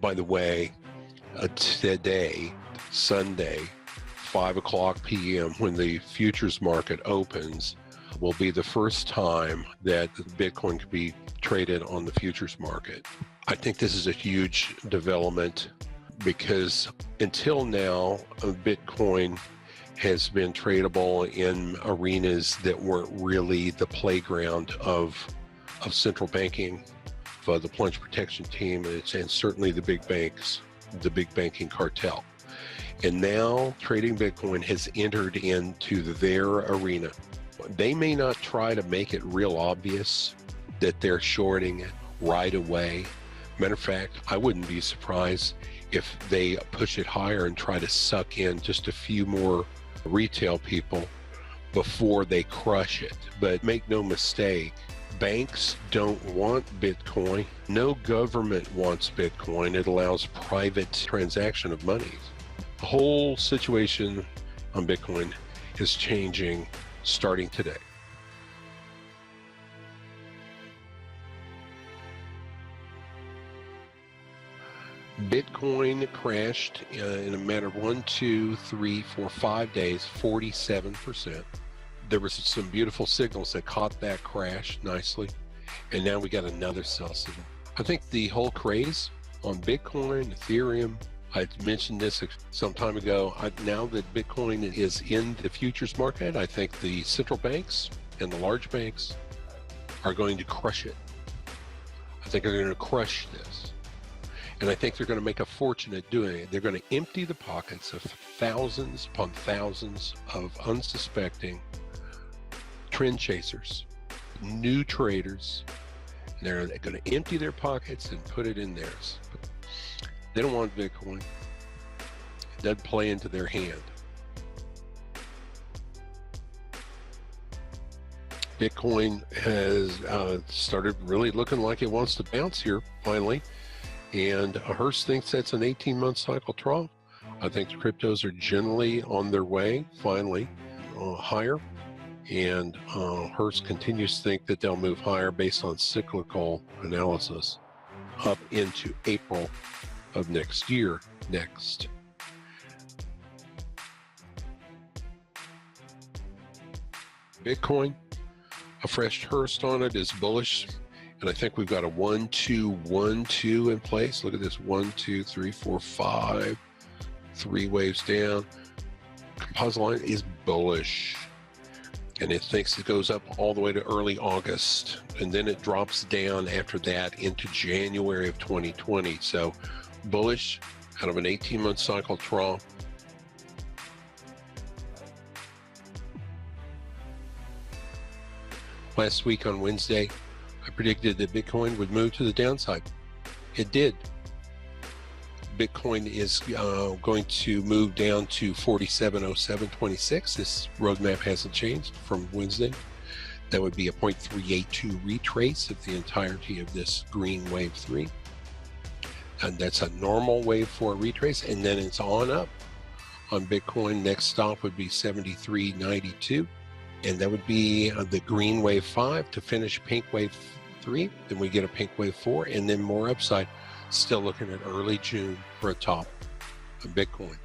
By the way, today, Sunday, 5 o'clock p.m., when the futures market opens, will be the first time that Bitcoin can be traded on the futures market. I think this is a huge development because until now, Bitcoin has been tradable in arenas that weren't really the playground of central banking, for the plunge protection team, and certainly the big banks, the big banking cartel. And now trading Bitcoin has entered into their arena. They may not try to make it real obvious that they're shorting it right away. Matter of fact, I wouldn't be surprised if they push it higher and try to suck in just a few more retail people before they crush it. But make no mistake, banks don't want Bitcoin. No government wants Bitcoin. It allows private transaction of money. The whole situation on Bitcoin is changing starting today. Bitcoin crashed in a matter of 1, 2, 3, 4, 5 days, 47%. There was some beautiful signals that caught that crash nicely, and now we got another sell signal. I think the whole craze on Bitcoin, Ethereum, I mentioned this some time ago. Now that Bitcoin is in the futures market, I think the central banks and the large banks are going to crush it. I think they're going to crush this. And I think they're going to make a fortune at doing it. They're going to empty the pockets of thousands upon thousands of unsuspecting trend chasers, new traders. They're going to empty their pockets and put it in theirs. They don't want Bitcoin. It doesn't play into their hand. Bitcoin has started really looking like it wants to bounce here finally. And Hearst thinks that's an 18-month cycle trough. I think the cryptos are generally on their way, finally, higher. And Hearst continues to think that they'll move higher based on cyclical analysis up into April of next year. Bitcoin, a fresh Hearst on it is bullish. And I think we've got a 1, 2, 1, 2 in place. Look at this, 1, 2, 3, 4, 5, 3 waves down. Composite line is bullish. And it thinks it goes up all the way to early August. And then it drops down after that into January of 2020. So bullish out of an 18-month cycle trough. Last week on Wednesday, I predicted that Bitcoin would move to the downside. It did. Bitcoin is going to move down to 4707.26. This roadmap hasn't changed from Wednesday. That would be a 0.382 retrace of the entirety of this green wave 3. And that's a normal wave 4 retrace. And then it's on up on Bitcoin. Next stop would be 73.92. And that would be the green wave 5 to finish pink wave 3. Then we get a pink wave 4 and then more upside. Still looking at early June for a top of Bitcoin.